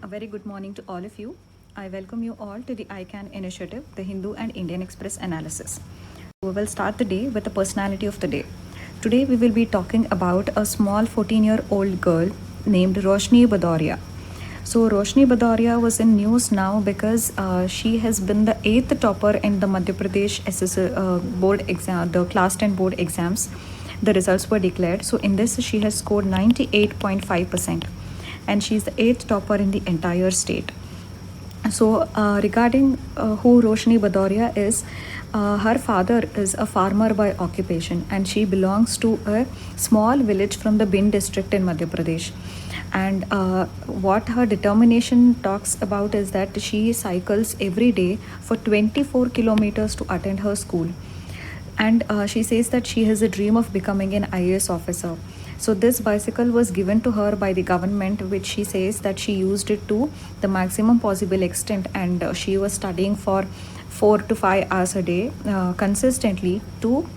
A very good morning to all of you. I welcome you all to the ICANN initiative, the Hindu and Indian Express analysis. We will start the day with the personality of the day. Today we will be talking about a small 14-year-old girl named Roshni Bhadoria. So Roshni Bhadoria was in news now because she has been the 8th topper in the Madhya Pradesh board exam, the class 10 board exams. The results were declared. So in this she has scored 98.5%, and she's the 8th topper in the entire state. So regarding who Roshni Bhadoria is, her father is a farmer by occupation, and she belongs to a small village from the Bhind district in Madhya Pradesh. And what her determination talks about is that she cycles every day for 24 kilometers to attend her school. And she says that she has a dream of becoming an IAS officer. So this bicycle was given to her by the government, which she says that she used it to the maximum possible extent, and she was studying for 4 to 5 hours a day consistently to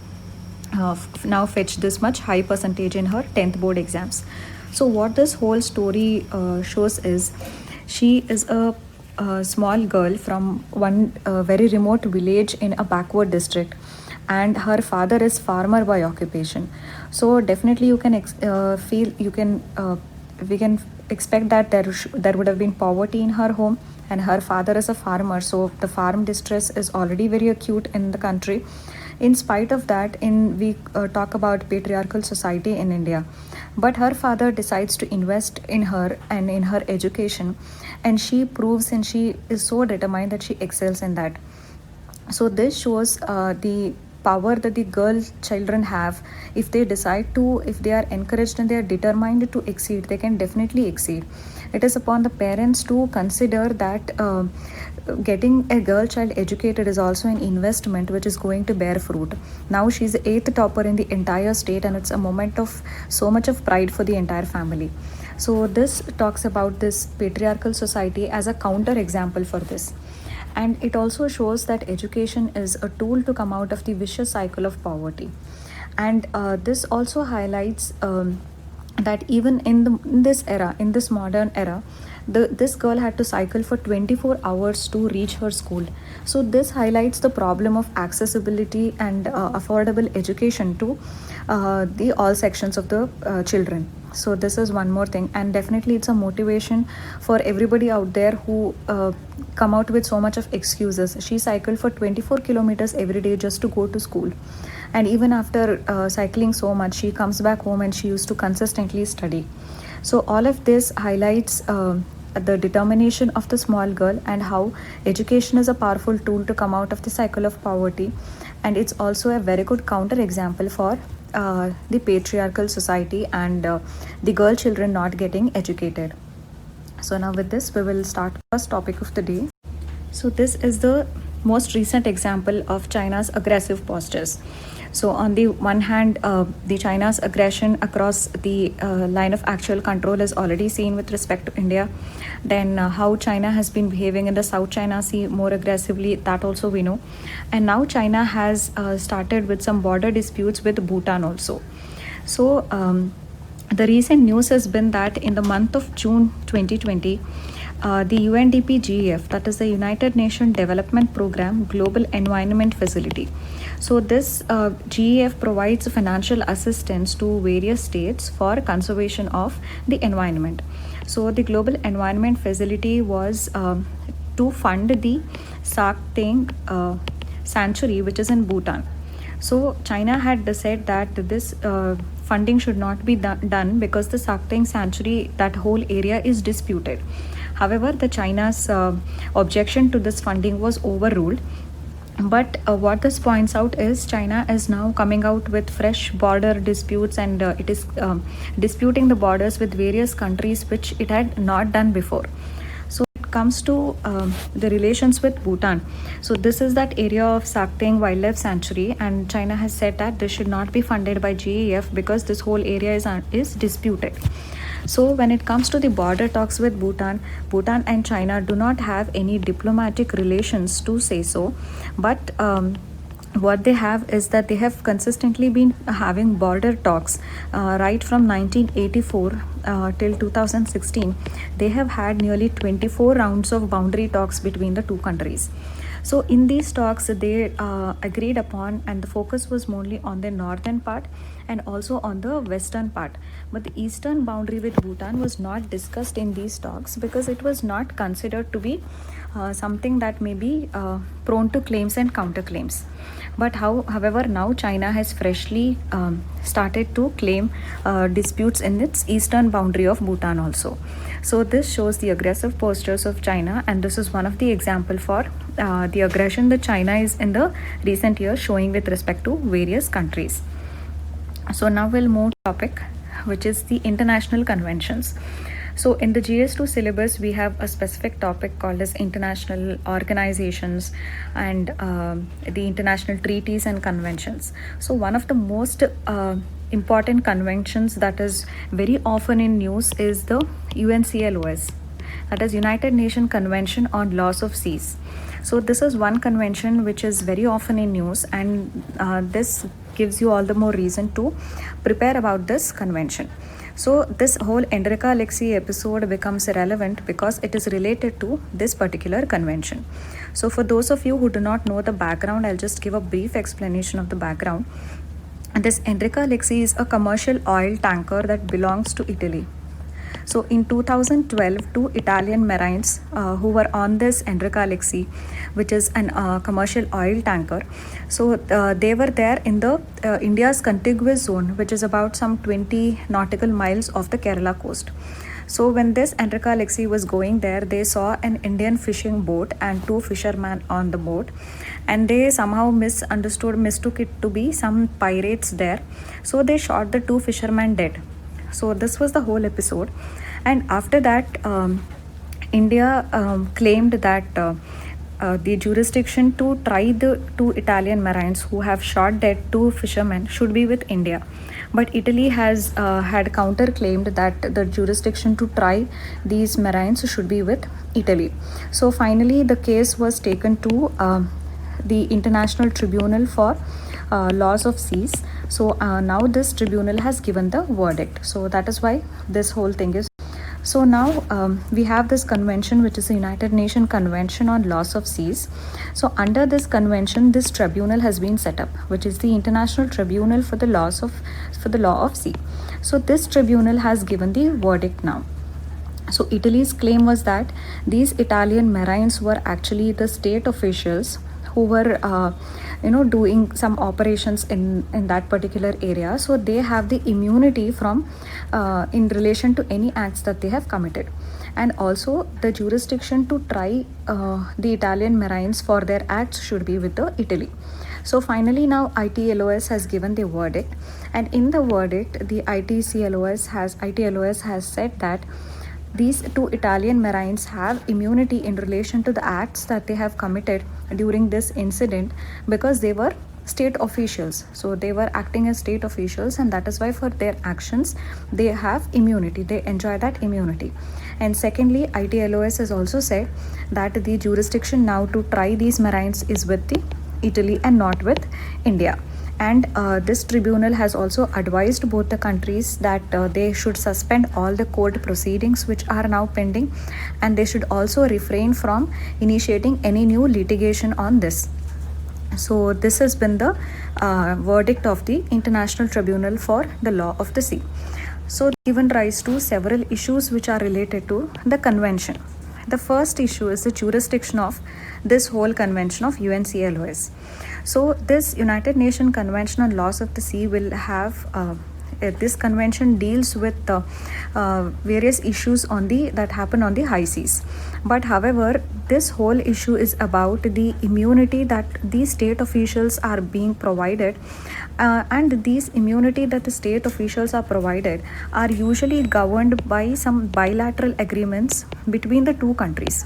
now fetch this much high percentage in her 10th board exams. So what this whole story shows is she is a small girl from one very remote village in a backward district, and her father is farmer by occupation. So definitely you can we can expect that there would have been poverty in her home, and her father is a farmer, so the farm distress is already very acute in the country. In spite of that, we talk about patriarchal society in India, but her father decides to invest in her and in her education, and she proves, and she is so determined that she excels in that. So this shows the power that the girl children have. If they decide to, if they are encouraged and they are determined to exceed, they can definitely exceed. It is upon the parents to consider that getting a girl child educated is also an investment which is going to bear fruit. Now she's the 8th topper in the entire state, and it's a moment of so much of pride for the entire family. So this talks about this patriarchal society as a counter example for this. And it also shows that education is a tool to come out of the vicious cycle of poverty. And this also highlights that even in this modern era, this girl had to cycle for 24 hours to reach her school. So this highlights the problem of accessibility and affordable education to the all sections of the children. So this is one more thing, and definitely it's a motivation for everybody out there who come out with so much of excuses. She cycled for 24 kilometers every day just to go to school, and even after cycling so much, she comes back home and she used to consistently study. So all of this highlights the determination of the small girl, and how education is a powerful tool to come out of the cycle of poverty. And it's also a very good counter example for the patriarchal society and the girl children not getting educated. So now with this, we will start first topic of the day. So this is the most recent example of China's aggressive postures. So on the one hand, the China's aggression across the line of actual control is already seen with respect to India. Then how China has been behaving in the South China Sea more aggressively, that also we know. And now China has started with some border disputes with Bhutan also. So the recent news has been that in the month of June 2020, the UNDP GEF, that is the United Nations Development Program Global Environment Facility. So this GEF provides financial assistance to various states for conservation of the environment. So the Global Environment Facility was to fund the Sakteng Sanctuary, which is in Bhutan. So China had said that this funding should not be done because the Sakteng Sanctuary, that whole area is disputed. However, the China's objection to this funding was overruled. But what this points out is China is now coming out with fresh border disputes, and it is disputing the borders with various countries, which it had not done before. So it comes to the relations with Bhutan. So this is that area of Sakteng Wildlife Sanctuary, and China has said that this should not be funded by GEF because this whole area is disputed. So when it comes to the border talks with Bhutan and China do not have any diplomatic relations to say so, but what they have is that they have consistently been having border talks right from 1984 till 2016, they have had nearly 24 rounds of boundary talks between the two countries. So in these talks, they agreed upon, and the focus was mainly on the northern part and also on the western part. But the eastern boundary with Bhutan was not discussed in these talks because it was not considered to be something that may be prone to claims and counterclaims. But however, now China has freshly started to claim disputes in its eastern boundary of Bhutan also. So this shows the aggressive postures of China, and this is one of the example for the aggression that China is in the recent years showing with respect to various countries. So now we'll move to topic, which is the international conventions. So in the GS2 syllabus, we have a specific topic called as international organizations and the international treaties and conventions. So one of the most important conventions that is very often in news is the UNCLOS, that is United Nations Convention on Laws of Seas. So this is one convention which is very often in news, and this gives you all the more reason to prepare about this convention. So this whole Enrica Lexie episode becomes relevant because it is related to this particular convention. So for those of you who do not know the background, I'll just give a brief explanation of the background. And this Enrica Lexie is a commercial oil tanker that belongs to Italy. So in 2012, two Italian marines who were on this Enrica Lexie, which is an commercial oil tanker, so they were there in the India's contiguous zone, which is about some 20 nautical miles off the Kerala coast. So when this Enrica Lexie was going there, they saw an Indian fishing boat and two fishermen on the boat, and they somehow mistook it to be some pirates there. So they shot the two fishermen dead. So this was the whole episode, and after that India claimed that the jurisdiction to try the two Italian marines who have shot dead two fishermen should be with India. But Italy has had counter-claimed that the jurisdiction to try these marines should be with Italy. So finally the case was taken to the International Tribunal for Laws of Seas. So now this tribunal has given the verdict. So that is why this whole thing is. So now we have this convention, which is the United Nations Convention on Laws of Seas. So under this convention, this tribunal has been set up, which is the International Tribunal for the Law of Sea. So this tribunal has given the verdict now. So Italy's claim was that these Italian marines were actually the state officials who were doing some operations in that particular area. So they have the immunity from in relation to any acts that they have committed, and also the jurisdiction to try the Italian marines for their acts should be with the Italy. So finally now ITLOS has given the verdict, and in the verdict the ITLOS has said that these two Italian marines have immunity in relation to the acts that they have committed during this incident because they were state officials. So they were acting as state officials, and that is why for their actions they have immunity. They enjoy that immunity. And secondly, ITLOS has also said that the jurisdiction now to try these marines is with the Italy and not with India. And this tribunal has also advised both the countries that they should suspend all the court proceedings which are now pending, and they should also refrain from initiating any new litigation on this. So this has been the verdict of the International Tribunal for the Law of the Sea. So given rise to several issues which are related to the convention. The first issue is the jurisdiction of this whole convention of UNCLOS. So this United Nations Convention on Laws of the Sea will have this convention deals with various issues that happen on the high seas. But however, this whole issue is about the immunity that these state officials are being provided, and these immunity that the state officials are provided are usually governed by some bilateral agreements between the two countries.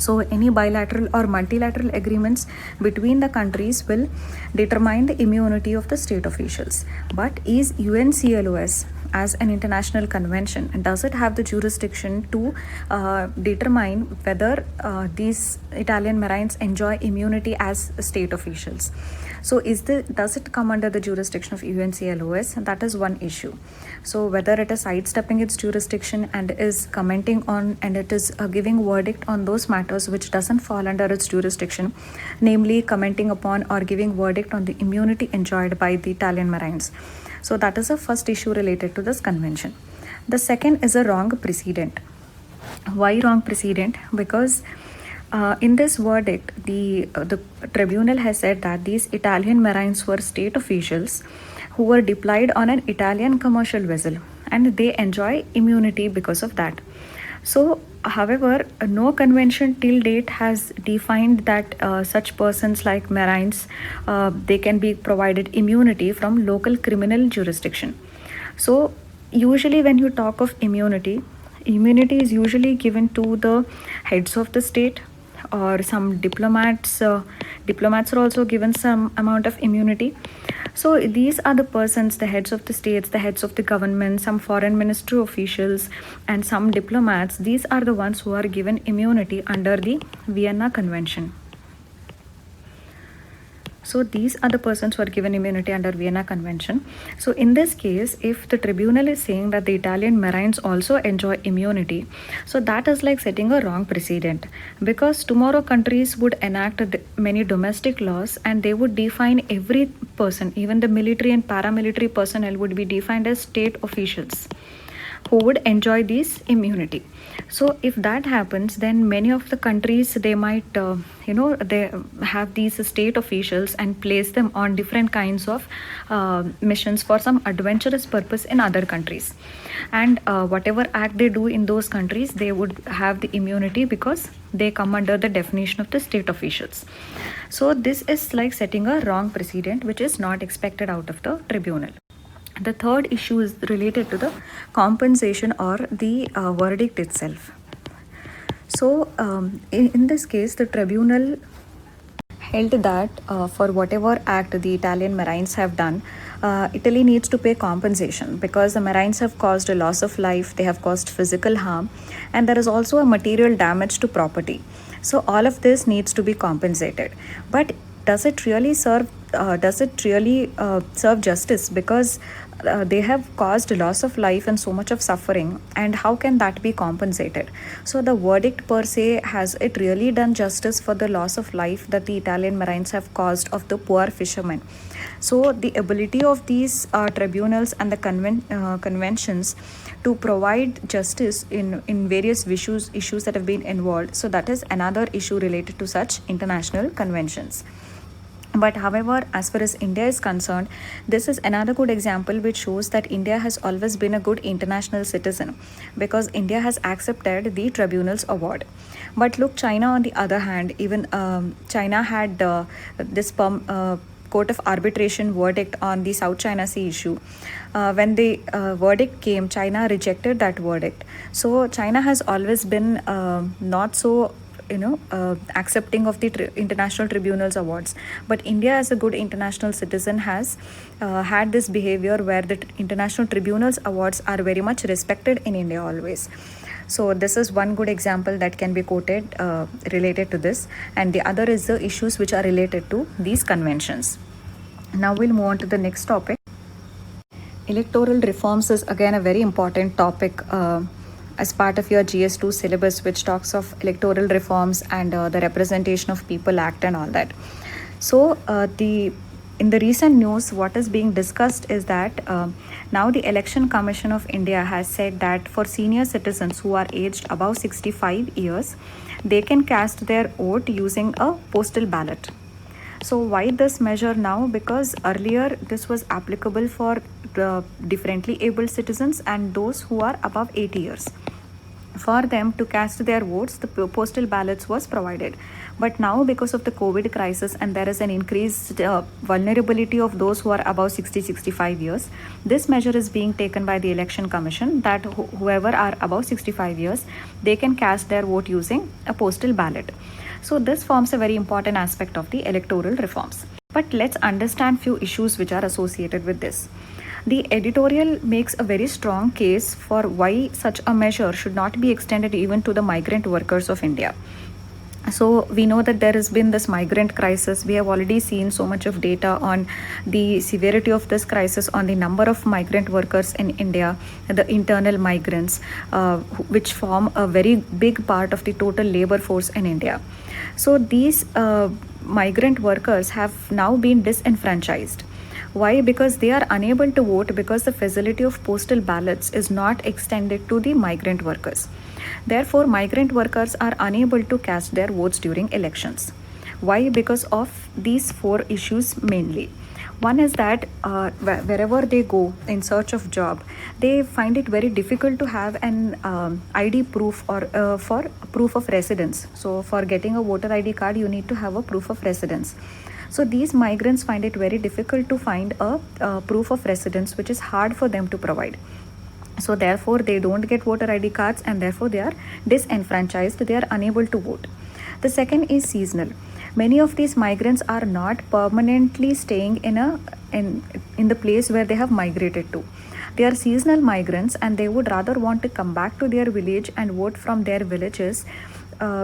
So any bilateral or multilateral agreements between the countries will determine the immunity of the state officials. But is UNCLOS as an international convention, and does it have the jurisdiction to determine whether these Italian Marines enjoy immunity as state officials? So does it come under the jurisdiction of UNCLOS? That is one issue. So whether it is sidestepping its jurisdiction and is commenting on, and it is giving verdict on those matters which doesn't fall under its jurisdiction, namely commenting upon or giving verdict on the immunity enjoyed by the Italian Marines. So that is the first issue related to this convention. The second is a wrong precedent. Why wrong precedent? Because in this verdict, the tribunal has said that these Italian Marines were state officials who were deployed on an Italian commercial vessel, and they enjoy immunity because of that. So, however, no convention till date has defined that such persons like Marines, they can be provided immunity from local criminal jurisdiction. So, usually when you talk of immunity is usually given to the heads of the state, or some diplomats. Diplomats are also given some amount of immunity. So these are the persons, the heads of the states, the heads of the government, some foreign ministry officials, and some diplomats. These are the ones who are given immunity under the Vienna Convention. So these are the persons who are given immunity under Vienna Convention. So in this case, if the tribunal is saying that the Italian Marines also enjoy immunity, so that is like setting a wrong precedent, because tomorrow countries would enact many domestic laws, and they would define every person, even the military and paramilitary personnel would be defined as state officials who would enjoy this immunity. So if that happens, then many of the countries, they might they have these state officials and place them on different kinds of missions for some adventurous purpose in other countries, and whatever act they do in those countries, they would have the immunity because they come under the definition of the state officials. So this is like setting a wrong precedent, which is not expected out of the tribunal. The third issue is related to the compensation or the verdict itself. So in this case, the tribunal held that for whatever act the Italian Marines have done, Italy needs to pay compensation, because the Marines have caused a loss of life, they have caused physical harm, and there is also a material damage to property. So all of this needs to be compensated. But does it really serve justice? Because they have caused loss of life and so much of suffering, and how can that be compensated? So the verdict per se, has it really done justice for the loss of life that the Italian Marines have caused of the poor fishermen? So the ability of these tribunals and the conventions to provide justice in various issues that have been involved, so that is another issue related to such international conventions. But however, as far as India is concerned, this is another good example which shows that India has always been a good international citizen, because India has accepted the tribunal's award. But look, China on the other hand, even China had this Court of Arbitration verdict on the South China Sea issue. When the verdict came, China rejected that verdict. So China has always been not so accepting of the international tribunals awards, but India as a good international citizen has had this behavior where the international tribunals awards are very much respected in India always. So this is one good example that can be quoted related to this, and the other is the issues which are related to these conventions. Now we'll move on to the next topic. Electoral reforms is again a very important topic as part of your GS2 syllabus, which talks of electoral reforms and the Representation of People Act and all that. So in the recent news, what is being discussed is that now the Election Commission of India has said that for senior citizens who are aged above 65 years, they can cast their vote using a postal ballot. So why this measure now? Because earlier this was applicable for the differently abled citizens and those who are above 80 years. for them to cast their votes, the postal ballots was provided. But now, because of the COVID crisis, and there is an increased vulnerability of those who are above 60-65 years, this measure is being taken by the Election Commission that whoever are above 65 years, they can cast their vote using a postal ballot. So this forms a very important aspect of the electoral reforms. But let's understand few issues which are associated with this. The editorial makes a very strong case for why such a measure should not be extended even to the migrant workers of India. So we know that there has been this migrant crisis. We have already seen so much of data on the severity of this crisis, on the number of migrant workers in India, the internal migrants, which form a very big part of the total labor force in India. So these migrant workers have now been disenfranchised. Why? Because they are unable to vote because the facility of postal ballots is not extended to the migrant workers. Therefore, migrant workers are unable to cast their votes during elections. Why? Because of these four issues mainly. One is that wherever they go in search of job, they find it very difficult to have an ID proof or for proof of residence. So for getting a voter ID card, you need to have a proof of residence. So these migrants find it very difficult to find a proof of residence, which is hard for them to provide. So therefore, they don't get voter ID cards, and therefore they are disenfranchised. They are unable to vote. The second is seasonal. Many of these migrants are not permanently staying in the place where they have migrated to. They are seasonal migrants, and they would rather want to come back to their village and vote from their villages,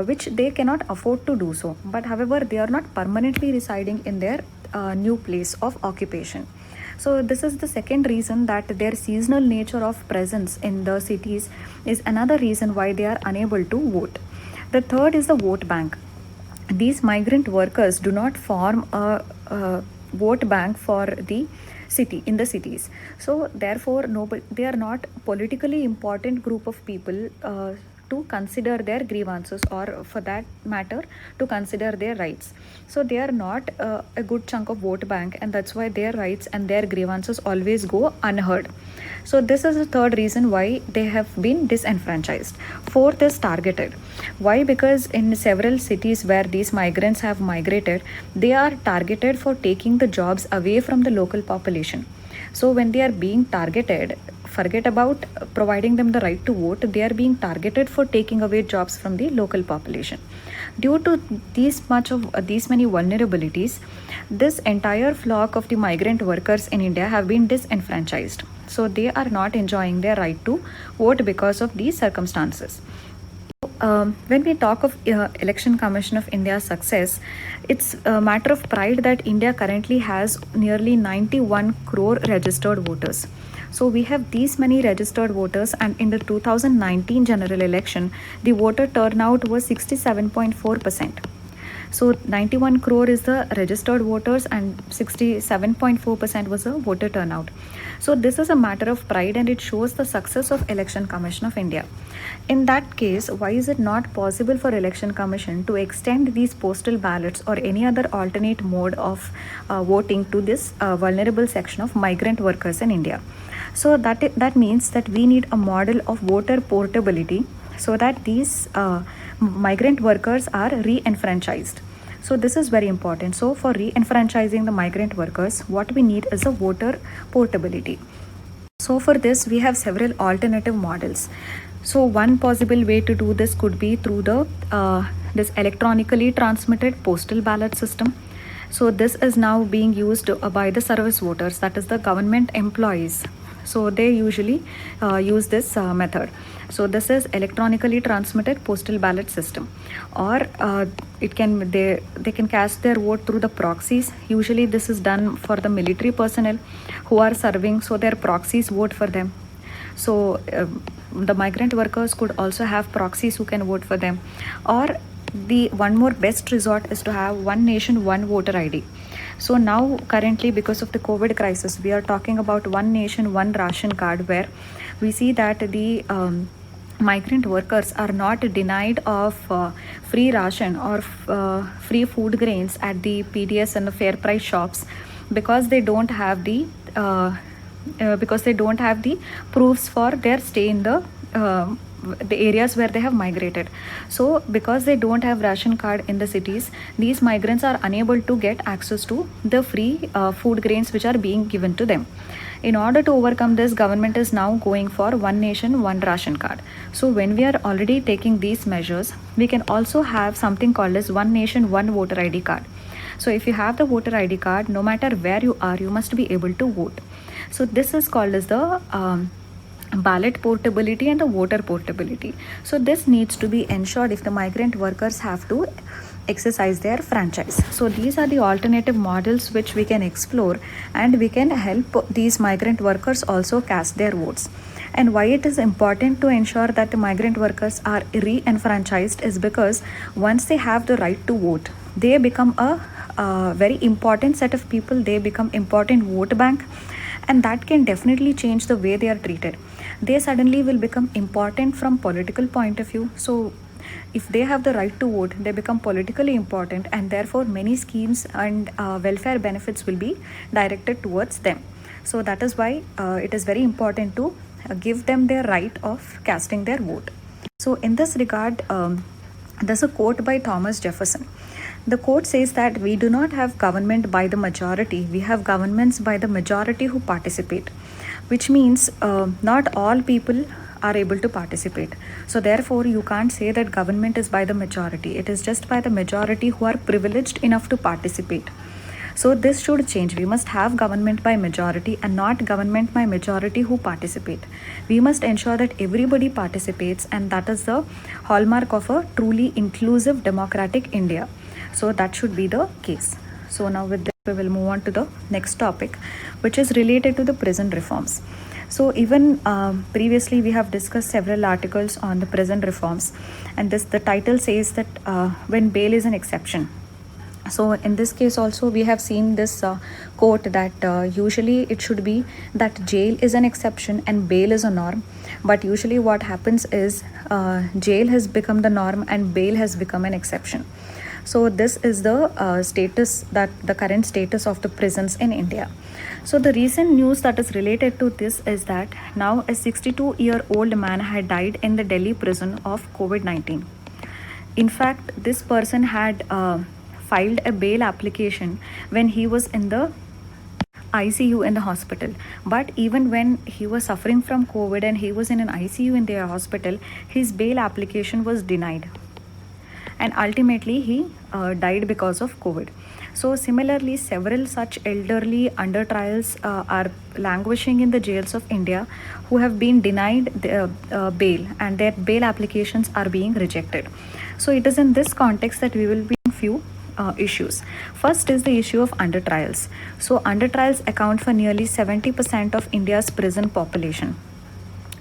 which they cannot afford to do so. But however, they are not permanently residing in their new place of occupation. So this is the second reason, that their seasonal nature of presence in the cities is another reason why they are unable to vote. The third is the vote bank. These migrant workers do not form a vote bank for the city in the cities. So therefore, they are not politically important group of people to consider their grievances, or for that matter to consider their rights. So they are not a good chunk of vote bank, and that's why their rights and their grievances always go unheard. So this is the third reason why they have been disenfranchised. Fourth is targeted. Why? Because in several cities where these migrants have migrated, they are targeted for taking the jobs away from the local population. So when they are being targeted, forget about providing them the right to vote, they are being targeted for taking away jobs from the local population. Due to these many vulnerabilities, this entire flock of the migrant workers in India have been disenfranchised. So they are not enjoying their right to vote because of these circumstances. When we talk of Election Commission of India's success, it's a matter of pride that India currently has nearly 91 crore registered voters. So we have these many registered voters, and in the 2019 general election, the voter turnout was 67.4%. So 91 crore is the registered voters, and 67.4% was a voter turnout. So this is a matter of pride, and it shows the success of Election Commission of India. In that case, why is it not possible for Election Commission to extend these postal ballots or any other alternate mode of voting to this vulnerable section of migrant workers in India? So that means that we need a model of voter portability, so that these migrant workers are re-enfranchised. So this is very important. So for re-enfranchising the migrant workers, what we need is a voter portability. So for this, we have several alternative models. So one possible way to do this could be through the this electronically transmitted postal ballot system. So this is now being used by the service voters, that is the government employees. So they usually use this method. So this is electronically transmitted postal ballot system, or they can cast their vote through the proxies. Usually this is done for the military personnel who are serving, so their proxies vote for them. So the migrant workers could also have proxies who can vote for them. Or the one more best resort is to have one nation, one voter ID. So now currently, because of the COVID crisis, we are talking about one nation, one ration card, where we see that the migrant workers are not denied of free ration or free food grains at the PDS and the fair price shops, because they don't have the proofs for their stay in the the areas where they have migrated. So because they don't have ration card in the cities, these migrants are unable to get access to the free food grains which are being given to them. In order to overcome this, government is now going for one nation, one ration card. So when we are already taking these measures, we can also have something called as one nation, one voter ID card. So if you have the voter ID card, no matter where you are, you must be able to vote. So this is called as the ballot portability and the voter portability. So this needs to be ensured if the migrant workers have to exercise their franchise. So these are the alternative models which we can explore, and we can help these migrant workers also cast their votes. And why it is important to ensure that the migrant workers are re-enfranchised is because once they have the right to vote, they become a very important set of people. They become important vote bank, and that can definitely change the way they are treated. They suddenly will become important from political point of view. So if they have the right to vote, they become politically important, and therefore many schemes and welfare benefits will be directed towards them. So that is why it is very important to give them their right of casting their vote. So in this regard, there's a quote by Thomas Jefferson. The quote says that we do not have government by the majority, we have governments by the majority who participate, which means not all people are able to participate. So therefore you can't say that government is by the majority. It is just by the majority who are privileged enough to participate. So this should change. We must have government by majority and not government by majority who participate. We must ensure that everybody participates, and that is the hallmark of a truly inclusive democratic India. So that should be the case. So now with this we will move on to the next topic, which is related to the prison reforms. So even previously we have discussed several articles on the prison reforms, and the title says that when bail is an exception. So in this case also we have seen this quote that usually it should be that jail is an exception and bail is a norm, but usually what happens is jail has become the norm and bail has become an exception. So this is the status, that the current status of the prisons in India. So the recent news that is related to this is that now a 62-year-old man had died in the Delhi prison of COVID-19. In fact, this person had filed a bail application when he was in the ICU in the hospital. But even when he was suffering from COVID and he was in an ICU in their hospital, his bail application was denied, and ultimately he died because of COVID. So similarly, several such elderly under trials are languishing in the jails of India who have been denied the, bail, and their bail applications are being rejected. So it is in this context that we will be in few issues. First is the issue of under trials. So under trials account for nearly 70% of India's prison population.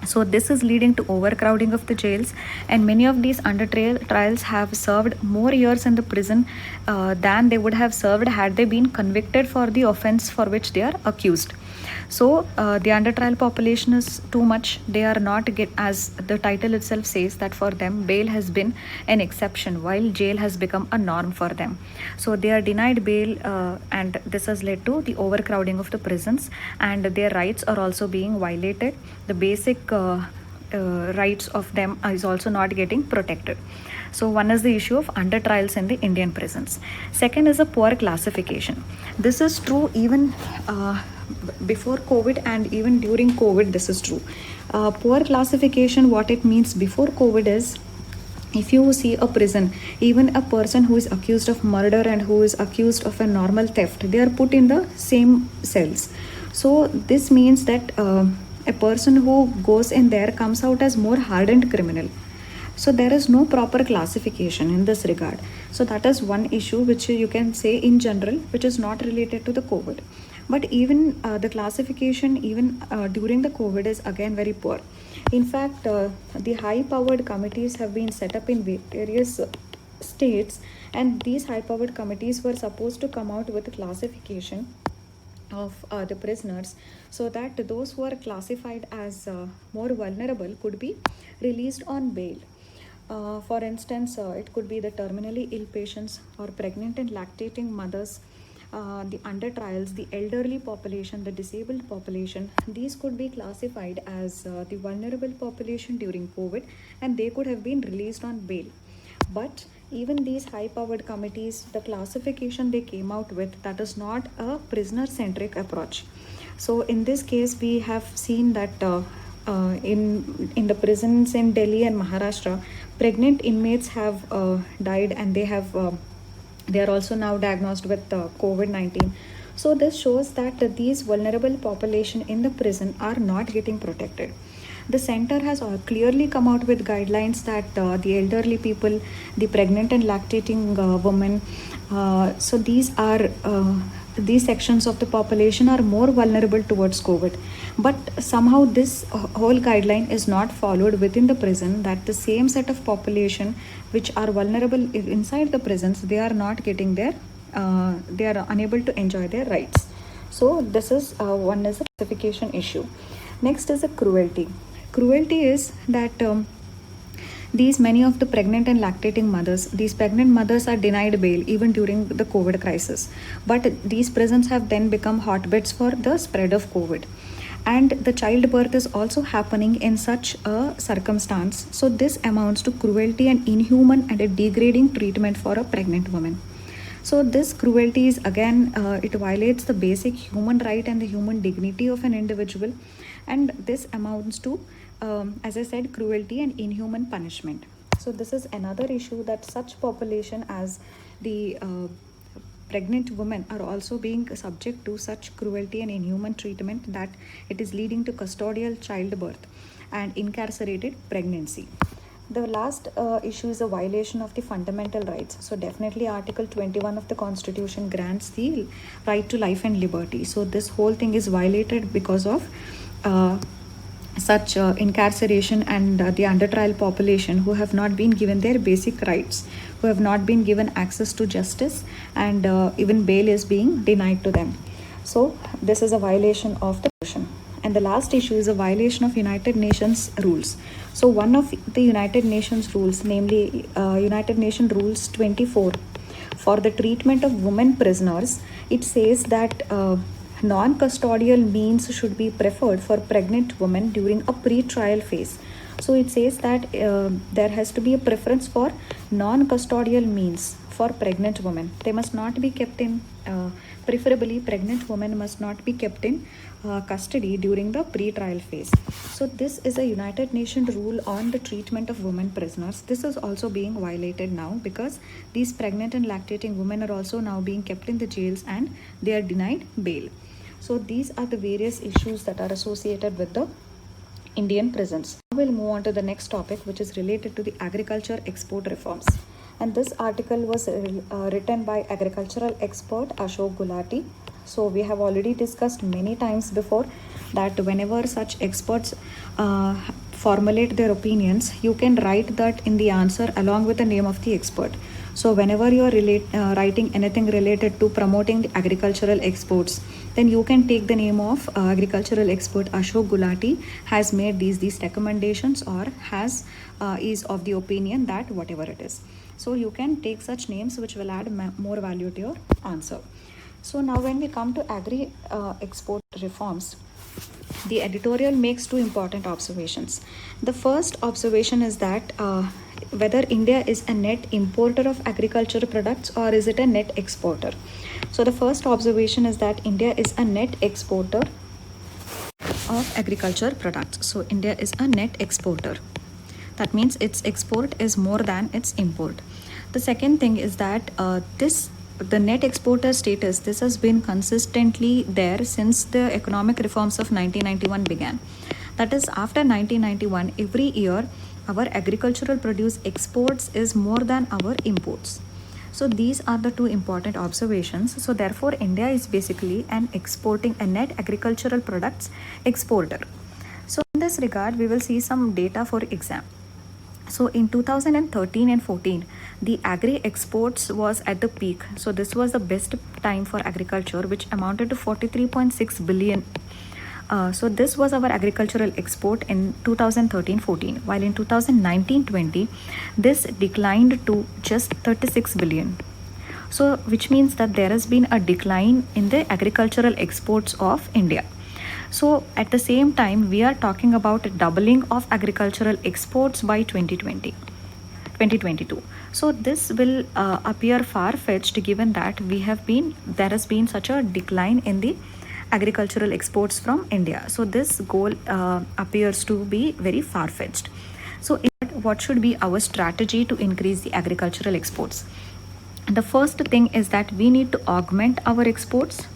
So this is leading to overcrowding of the jails, and many of these under trials have served more years in the prison than they would have served had they been convicted for the offense for which they are accused. So the under trial population is too much. They are not as the title itself says, that for them bail has been an exception while jail has become a norm for them. So they are denied bail, and this has led to the overcrowding of the prisons, and their rights are also being violated. The basic rights of them is also not getting protected. So one is the issue of under trials in the Indian prisons. Second is a poor classification. This is true even before COVID, and even during COVID this is true. Poor classification, what it means before COVID is, if you see a prison, even a person who is accused of murder and who is accused of a normal theft, they are put in the same cells. So this means that a person who goes in there comes out as more hardened criminal. So there is no proper classification in this regard. So that is one issue which you can say in general, which is not related to the COVID. But even the classification even during the COVID is again very poor. In fact, the high-powered committees have been set up in various states, and these high-powered committees were supposed to come out with a classification of the prisoners, so that those who are classified as more vulnerable could be released on bail. For instance, it could be the terminally ill patients or pregnant and lactating mothers, the under trials, the elderly population, the disabled population, these could be classified as the vulnerable population during COVID, and they could have been released on bail. But even these high powered committees, the classification they came out with, that is not a prisoner centric approach. So in this case, we have seen that in the prisons in Delhi and Maharashtra, pregnant inmates have died, and they are also now diagnosed with COVID-19. So this shows that these vulnerable population in the prison are not getting protected. The center has clearly come out with guidelines that the elderly people, the pregnant and lactating women, so these sections of the population are more vulnerable towards COVID. But somehow this whole guideline is not followed within the prison, that the same set of population which are vulnerable inside the prisons, they are not getting their, they are unable to enjoy their rights. So this is one is a classification issue. Next is a cruelty. Cruelty is that these many of the pregnant and lactating mothers, these pregnant mothers are denied bail even during the COVID crisis. But these prisons have then become hotbeds for the spread of COVID. And the childbirth is also happening in such a circumstance. So this amounts to cruelty and inhuman and a degrading treatment for a pregnant woman. So this cruelty is again, it violates the basic human right and the human dignity of an individual, and this amounts to, as I said, cruelty and inhuman punishment. So this is another issue, that such population as the pregnant women are also being subject to such cruelty and inhuman treatment, that it is leading to custodial childbirth and incarcerated pregnancy. The last issue is a violation of the fundamental rights. So definitely Article 21 of the Constitution grants the right to life and liberty. So this whole thing is violated because of such incarceration and the under trial population who have not been given their basic rights, who have not been given access to justice, and even bail is being denied to them. So this is a violation of the Constitution. And the last issue is a violation of United Nations rules. So one of the United Nations rules, namely United Nations Rules 24, for the treatment of women prisoners, it says that non-custodial means should be preferred for pregnant women during a pre-trial phase. So it says that there has to be a preference for non-custodial means for pregnant women. They must not be kept in, preferably pregnant women must not be kept in custody during the pre-trial phase. So this is a United Nations rule on the treatment of women prisoners. This is also being violated now, because these pregnant and lactating women are also now being kept in the jails and they are denied bail. So these are the various issues that are associated with the Indian prisons. Now we'll move on to the next topic, which is related to the agriculture export reforms. And this article was written by agricultural expert Ashok Gulati. So we have already discussed many times before that whenever such experts formulate their opinions, you can write that in the answer along with the name of the expert. So whenever you are writing anything related to promoting the agricultural exports, then you can take the name of agricultural expert Ashok Gulati has made these recommendations, or has is of the opinion that whatever it is. So you can take such names which will add more value to your answer. So now when we come to agri export reforms, the editorial makes two important observations. The first observation is that whether India is a net importer of agricultural products or is it a net exporter. So the first observation is that India is a net exporter of agriculture products. So India is a net exporter. That means its export is more than its import. The second thing is that the net exporter status, this has been consistently there since the economic reforms of 1991 began. That is, after 1991, every year our agricultural produce exports is more than our imports. So these are the two important observations. So therefore, India is basically a net agricultural products exporter. So in this regard, we will see some data for exam. So in 2013 and 14, the agri exports was at the peak. So this was the best time for agriculture, which amounted to 43.6 billion. So this was our agricultural export in 2013-14, while in 2019-20, this declined to just 36 billion. So which means that there has been a decline in the agricultural exports of India. So at the same time, we are talking about a doubling of agricultural exports by 2022. So this will appear far-fetched given that there has been such a decline in the agricultural exports from India. So this goal appears to be very far-fetched. So what should be our strategy to increase the agricultural exports? The first thing is that we need to augment our exports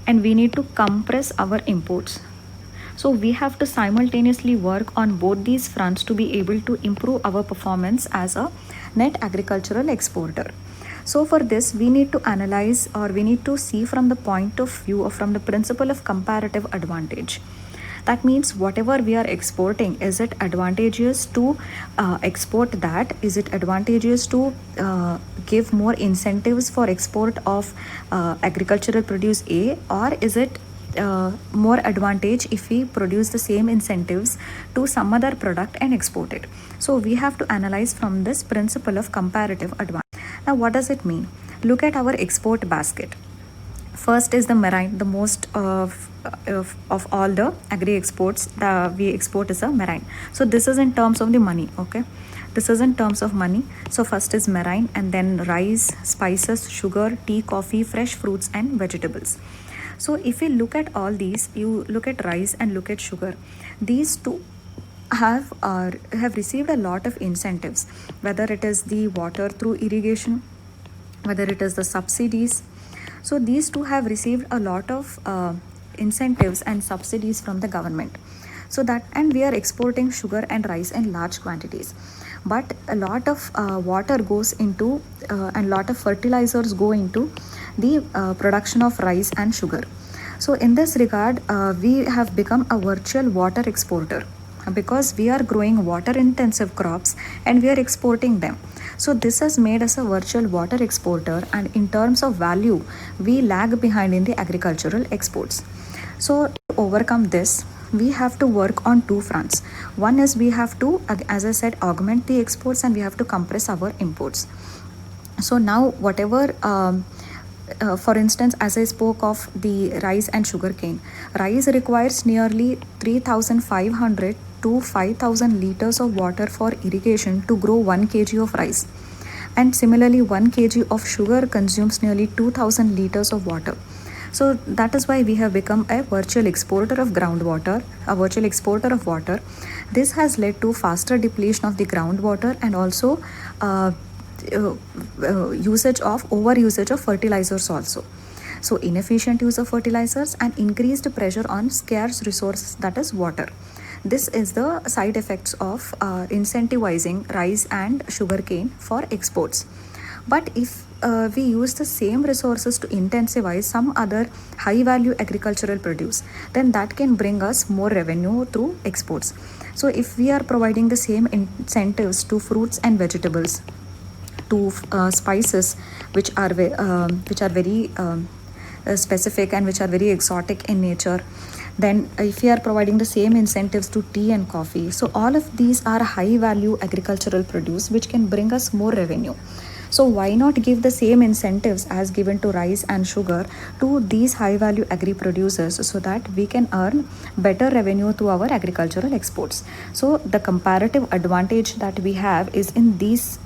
and we need to compress our imports. So we have to simultaneously work on both these fronts to be able to improve our performance as a net agricultural exporter. So for this, we need to analyze, or we need to see from the point of view or from the principle of comparative advantage. That means whatever we are exporting, is it advantageous to export that? Is it advantageous to give more incentives for export of agricultural produce A, or is it more advantage if we produce the same incentives to some other product and export it? So we have to analyze from this principle of comparative advantage. Now what does it mean? Look at our export basket. First is the marine. The most of all the agri exports that we export is a marine. So this is in terms of the money. Okay, this is in terms of money. So first is marine, and then rice, spices, sugar, tea, coffee, fresh fruits and vegetables. So if you look at all these, you look at rice and look at sugar, these two have received a lot of incentives, whether it is the water through irrigation, whether it is the subsidies. So these two have received a lot of incentives and subsidies from the government. So that, and we are exporting sugar and rice in large quantities, but a lot of water goes into and a lot of fertilizers go into the production of rice and sugar. So in this regard, we have become a virtual water exporter because we are growing water intensive crops and we are exporting them. So this has made us a virtual water exporter, and in terms of value, we lag behind in the agricultural exports. So to overcome this, we have to work on two fronts. One is we have to, as I said, augment the exports, and we have to compress our imports. So now whatever for instance, as I spoke of the rice and sugar cane, rice requires nearly 3,500 to 5,000 liters of water for irrigation to grow 1 kg of rice. And similarly, 1 kg of sugar consumes nearly 2,000 liters of water. So that is why we have become a virtual exporter of groundwater, a virtual exporter of water. This has led to faster depletion of the groundwater and also overusage of fertilizers also. So inefficient use of fertilizers and increased pressure on scarce resource, that is water. This is the side effects of incentivizing rice and sugarcane for exports. But if we use the same resources to intensivize some other high value agricultural produce, then that can bring us more revenue through exports. So if we are providing the same incentives to fruits and vegetables, to spices which are very specific and which are very exotic in nature, then if we are providing the same incentives to tea and coffee, so all of these are high value agricultural produce which can bring us more revenue. So why not give the same incentives as given to rice and sugar to these high value agri producers, so that we can earn better revenue through our agricultural exports. So the comparative advantage that we have is in these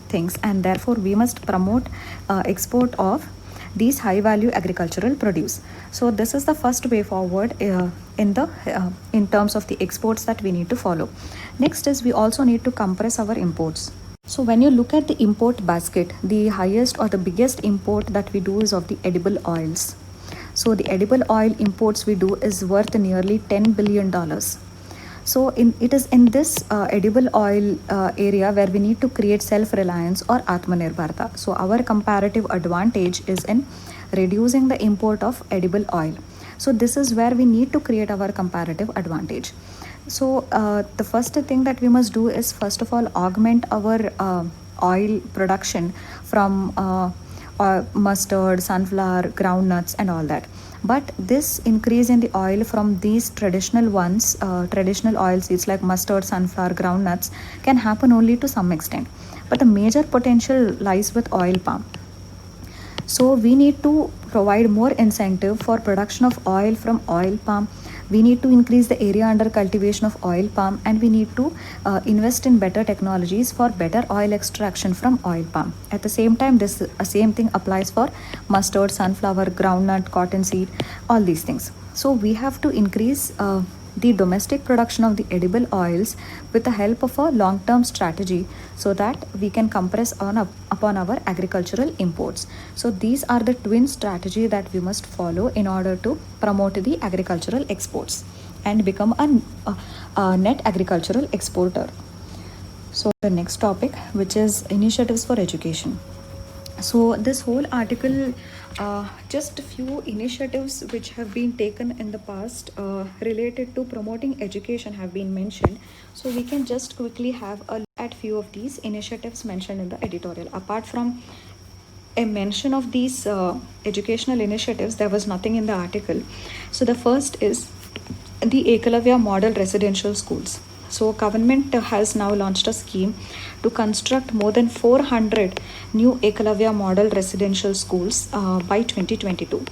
things, and therefore we must promote export of these high value agricultural produce. So this is the first way forward in terms of the exports that we need to follow. Next is we also need to compress our imports. So when you look at the import basket, the highest or the biggest import that we do is of the edible oils. So the edible oil imports we do is worth nearly $10 billion. So it is in this edible oil area where we need to create self-reliance or Atmanirbharta. So our comparative advantage is in reducing the import of edible oil. So this is where we need to create our comparative advantage. So the first thing that we must do is, first of all, augment our oil production from mustard, sunflower, groundnuts and all that. But this increase in the oil from these traditional ones, traditional oil seeds like mustard, sunflower, groundnuts, can happen only to some extent. But the major potential lies with oil palm. So we need to provide more incentive for production of oil from oil palm. We need to increase the area under cultivation of oil palm, and we need to invest in better technologies for better oil extraction from oil palm. At the same time, this same thing applies for mustard, sunflower, groundnut, cottonseed, all these things. So we have to increase the domestic production of the edible oils with the help of a long-term strategy, so that we can compress upon our agricultural imports. So these are the twin strategy that we must follow in order to promote the agricultural exports and become a net agricultural exporter. So the next topic, which is initiatives for education. So this whole article, just a few initiatives which have been taken in the past related to promoting education have been mentioned. So we can just quickly have a look at few of these initiatives mentioned in the editorial. Apart from a mention of these educational initiatives, there was nothing in the article. So the first is the Ekalavya Model Residential Schools. So government has now launched a scheme to construct more than 400 new Ekalavya Model Residential Schools by 2022.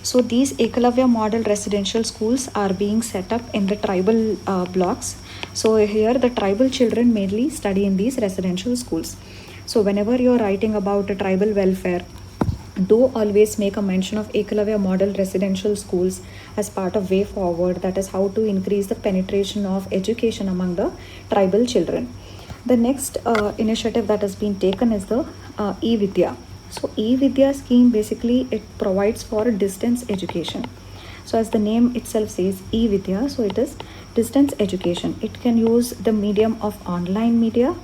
So these Ekalavya Model Residential Schools are being set up in the tribal blocks. So here the tribal children mainly study in these residential schools. So whenever you're writing about tribal welfare, do always make a mention of Ekalavya Model Residential Schools as part of way forward, that is how to increase the penetration of education among the tribal children. The next initiative that has been taken is the e-Vidya. So e-Vidya scheme, basically it provides for distance education. So as the name itself says, e-Vidya, so it is distance education. It can use the medium of online media,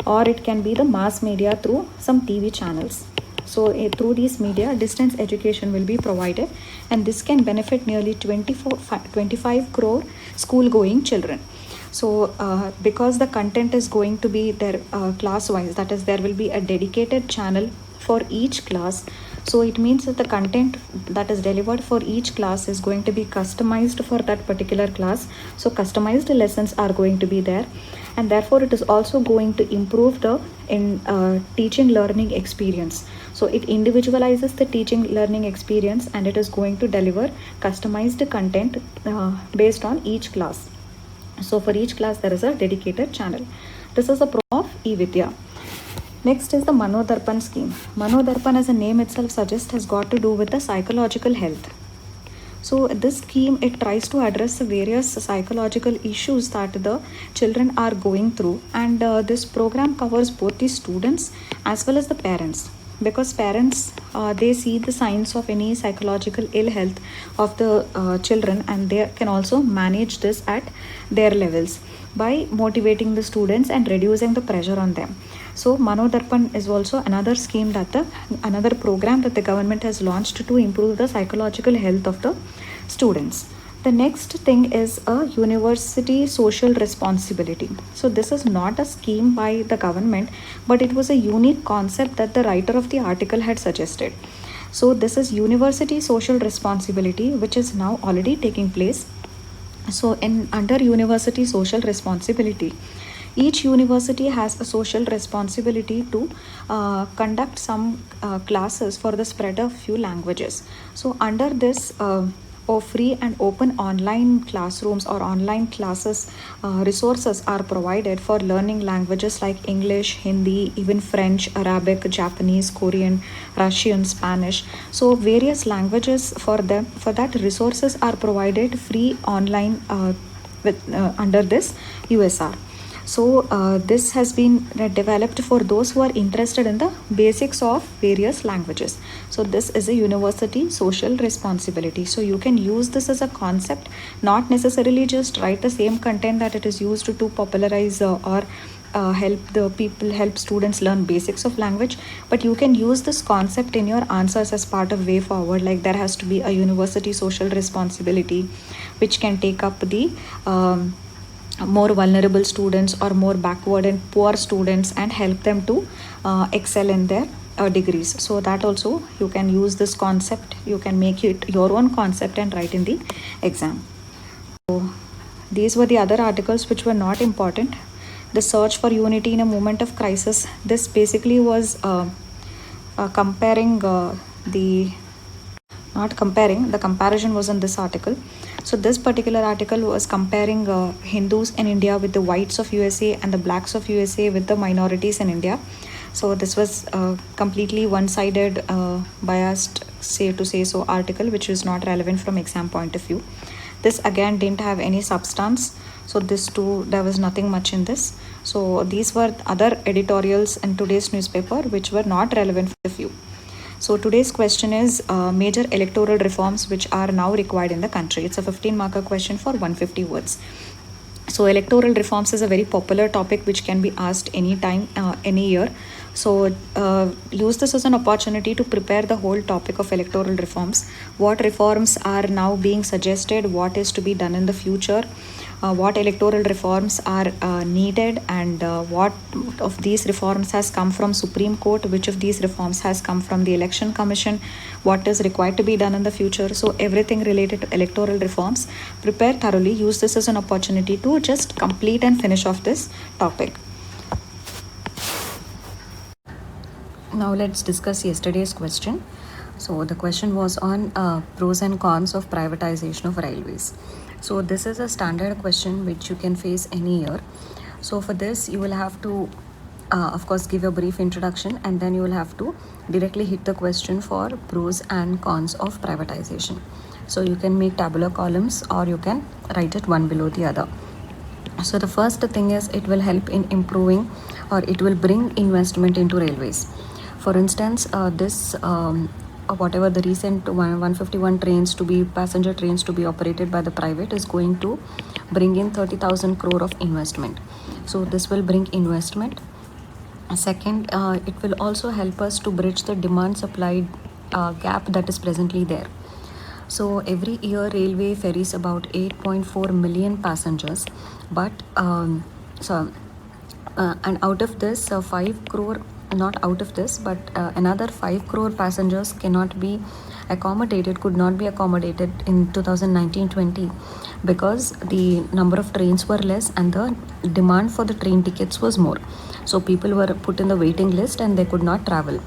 or it can be the mass media through some TV channels. So through these media, distance education will be provided, and this can benefit nearly 25 crore school going children. So because the content is going to be there class wise, that is there will be a dedicated channel for each class. So it means that the content that is delivered for each class is going to be customized for that particular class. So customized lessons are going to be there, and therefore it is also going to improve the teaching learning experience. So it individualizes the teaching learning experience, and it is going to deliver customized content based on each class. So for each class there is a dedicated channel. This is a pro of e-Vidya. Next is the Manodarpan scheme. Manodarpan, as the name itself suggests, has got to do with the psychological health. So this scheme, it tries to address the various psychological issues that the children are going through, and this program covers both the students as well as the parents, because parents they see the signs of any psychological ill health of the children, and they can also manage this at their levels by motivating the students and reducing the pressure on them. So Manodarpan is also another scheme another program that the government has launched to improve the psychological health of the students. The next thing is a university social responsibility. So this is not a scheme by the government, but it was a unique concept that the writer of the article had suggested. So this is university social responsibility, which is now already taking place. So under university social responsibility, each university has a social responsibility to conduct some classes for the spread of few languages. So under this free and open online classrooms or online classes, resources are provided for learning languages like English, Hindi, even French, Arabic, Japanese, Korean, Russian, Spanish. So various languages for them. For that, resources are provided free online under this USR. So this has been developed for those who are interested in the basics of various languages. So this is a university social responsibility. So you can use this as a concept, not necessarily just write the same content that it is used to popularize or help students learn basics of language, but you can use this concept in your answers as part of way forward. Like there has to be a university social responsibility which can take up the more vulnerable students or more backward and poor students and help them to excel in their degrees. So that also you can use this concept, you can make it your own concept and write in the exam. So these were the other articles which were not important. The search for unity in a moment of crisis, this basically was comparing the not comparing, the comparison was in this article. So this particular article was comparing Hindus in India with the whites of USA and the blacks of USA with the minorities in India. So this was completely one-sided, biased, say to say so, article which is not relevant from exam point of view. This again didn't have any substance. So this too, there was nothing much in this. So these were other editorials in today's newspaper which were not relevant for the few. So today's question is major electoral reforms which are now required in the country. It's a 15-marker question for 150 words. So electoral reforms is a very popular topic which can be asked anytime, any year. So use this as an opportunity to prepare the whole topic of electoral reforms. What reforms are now being suggested, what is to be done in the future, what electoral reforms are needed, and what of these reforms has come from Supreme Court, which of these reforms has come from the Election Commission, what is required to be done in the future. So everything related to electoral reforms, prepare thoroughly. Use this as an opportunity to just complete and finish off this topic. Now let's discuss yesterday's question. So the question was on pros and cons of privatization of railways. So this is a standard question which you can face any year. So for this you will have to of course give a brief introduction, and then you will have to directly hit the question for pros and cons of privatization. So you can make tabular columns or you can write it one below the other. So the first thing is it will help in improving, or it will bring investment into railways. For instance, this whatever the recent 151 trains to be passenger trains to be operated by the private is going to bring in 30,000 crore of investment. So this will bring investment. Second, it will also help us to bridge the demand supply gap that is presently there. So every year railway ferries about 8.4 million passengers, but and out of this 5 crore, not out of this, but another 5 crore passengers cannot be accommodated, could not be accommodated in 2019-20 because the number of trains were less and the demand for the train tickets was more. So people were put in the waiting list and they could not travel.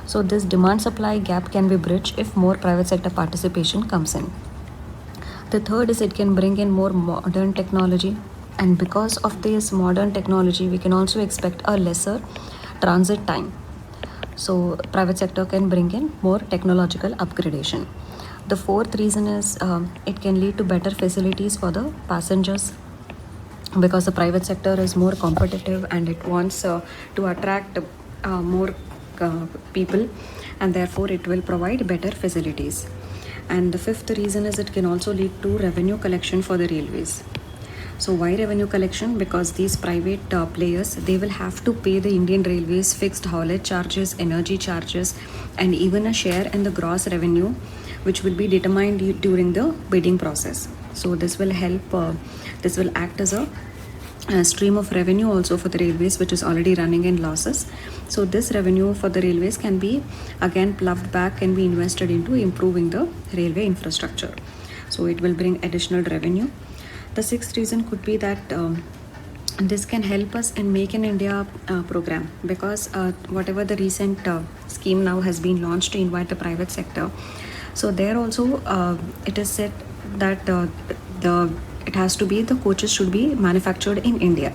So this demand supply gap can be bridged if more private sector participation comes in. The third is it can bring in more modern technology, and because of this modern technology we can also expect a lesser transit time. So private sector can bring in more technological upgradation. The fourth reason is it can lead to better facilities for the passengers, because the private sector is more competitive and it wants to attract more people, and therefore it will provide better facilities. And the fifth reason is it can also lead to revenue collection for the railways. So why revenue collection? Because these private players, they will have to pay the Indian Railways fixed haulage charges, energy charges, and even a share in the gross revenue, which will be determined during the bidding process. So this will help, this will act as a stream of revenue also for the railways, which is already running in losses. So this revenue for the railways can be again plugged back, can be invested into improving the railway infrastructure. So it will bring additional revenue. The sixth reason could be that this can help us in Make in India program, because whatever the recent scheme now has been launched to invite the private sector. So there also it is said that it has to be, the coaches should be manufactured in India.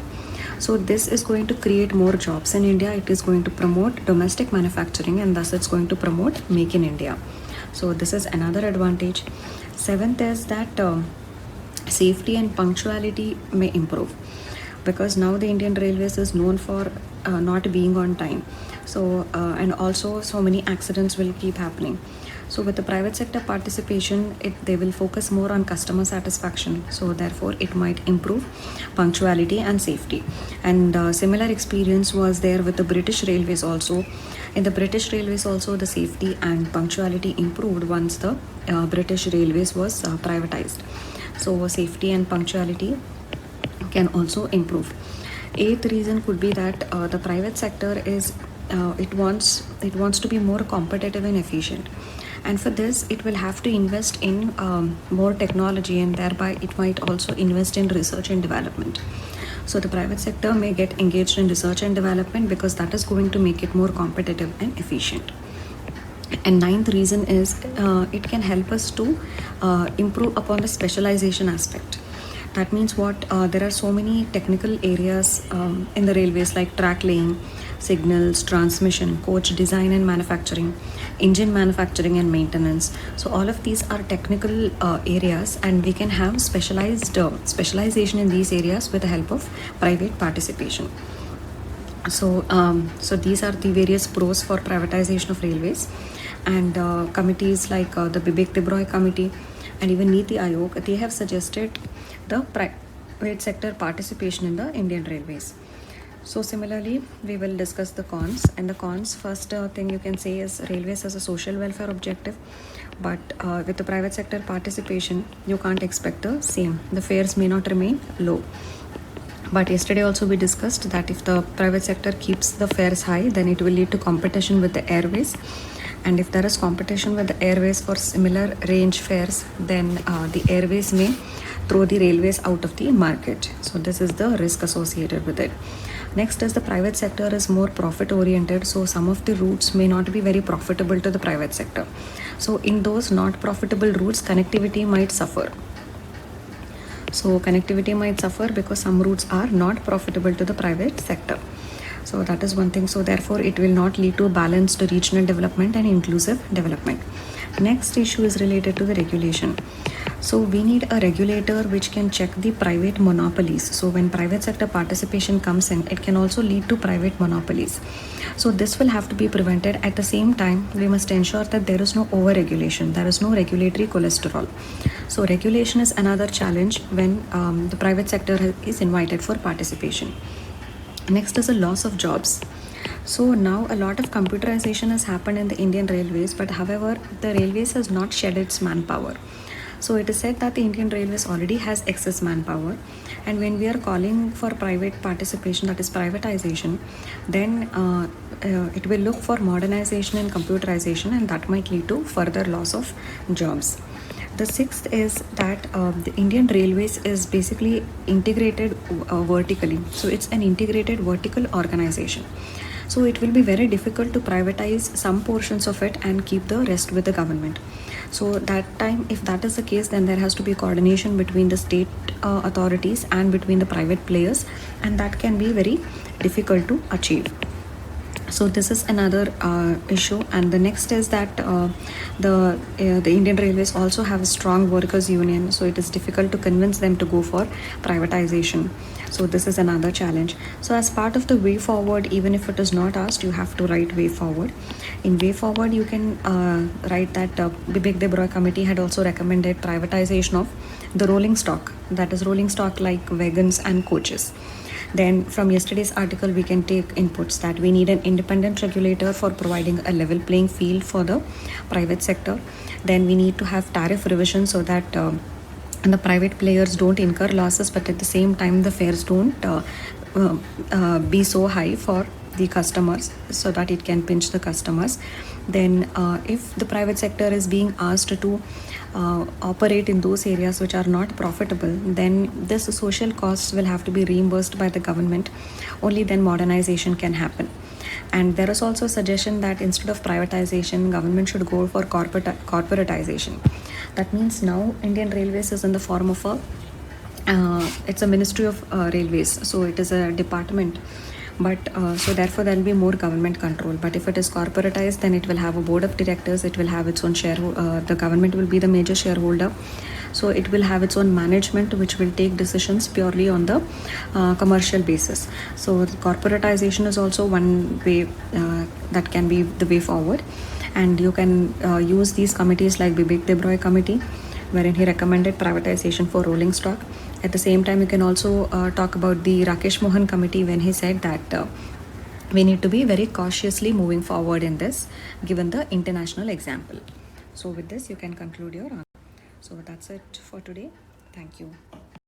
So this is going to create more jobs in India. It is going to promote domestic manufacturing, and thus it's going to promote Make in India. So this is another advantage. Seventh is that safety and punctuality may improve, because now the Indian Railways is known for not being on time. So and also so many accidents will keep happening. So with the private sector participation, they will focus more on customer satisfaction. So therefore it might improve punctuality and safety. And similar experience was there with the British Railways also. In the British Railways also, the safety and punctuality improved once the British Railways was privatized. So safety and punctuality can also improve. Eighth reason could be that the private sector is it wants to be more competitive and efficient, and for this it will have to invest in more technology, and thereby it might also invest in research and development. So the private sector may get engaged in research and development, because that is going to make it more competitive and efficient. And ninth reason is it can help us to improve upon the specialization aspect. That means what? There are so many technical areas in the railways like track laying, signals, transmission, coach design and manufacturing, engine manufacturing and maintenance. So all of these are technical areas, and we can have specialization in these areas with the help of private participation. So these are the various pros for privatization of railways, and committees like the Bibek Debroy committee and even Niti Aayog, they have suggested the private sector participation in the Indian railways. So similarly, we will discuss the cons. And the cons, first thing you can say is railways as a social welfare objective, but with the private sector participation, you can't expect the same. The fares may not remain low. But yesterday also we discussed that if the private sector keeps the fares high, then it will lead to competition with the airways. And if there is competition with the airways for similar range fares, then the airways may throw the railways out of the market. So this is the risk associated with it. Next is the private sector is more profit oriented, so some of the routes may not be very profitable to the private sector. So in those not profitable routes, connectivity might suffer. So connectivity might suffer because some routes are not profitable to the private sector. So that is one thing. So therefore, it will not lead to balanced regional development and inclusive development. Next issue is related to the regulation. So we need a regulator which can check the private monopolies. So when private sector participation comes in, it can also lead to private monopolies. So this will have to be prevented. At the same time, we must ensure that there is no over-regulation. There is no regulatory cholesterol. So regulation is another challenge when the private sector is invited for participation. Next is a loss of jobs. So now a lot of computerization has happened in the Indian railways, but however, the railways has not shed its manpower. So it is said that the Indian Railways already has excess manpower, and when we are calling for private participation, that is privatization, then it will look for modernization and computerization, and that might lead to further loss of jobs. The sixth is that the Indian Railways is basically integrated vertically. So it's an integrated vertical organization. So it will be very difficult to privatize some portions of it and keep the rest with the government. So that time, if that is the case, then there has to be coordination between the state authorities and between the private players, and that can be very difficult to achieve. So this is another issue. And the next is that the Indian Railways also have a strong workers union, so it is difficult to convince them to go for privatization. So this is another challenge. So as part of the way forward, even if it is not asked, you have to write way forward. In way forward, you can write that Bibek Debroy committee had also recommended privatization of the rolling stock, that is rolling stock like wagons and coaches. Then from yesterday's article, we can take inputs that we need an independent regulator for providing a level playing field for the private sector. Then we need to have tariff revision so that the private players don't incur losses, but at the same time the fares don't be so high for the customers, so that it can pinch the customers. Then if the private sector is being asked to operate in those areas which are not profitable, then this social costs will have to be reimbursed by the government. Only then modernization can happen. And there is also a suggestion that instead of privatization, government should go for corporatization. That means now Indian Railways is in the form of it's a Ministry of Railways, so it is a department. But so therefore there will be more government control. But if it is corporatized, then it will have a board of directors, it will have its own share, the government will be the major shareholder. So it will have its own management which will take decisions purely on the commercial basis. So corporatization is also one way that can be the way forward. And you can use these committees like Bibek Debroy committee, wherein he recommended privatization for rolling stock. At the same time, you can also talk about the Rakesh Mohan committee, when he said that we need to be very cautiously moving forward in this, given the international example. So with this, you can conclude your answer. So that's it for today. Thank you.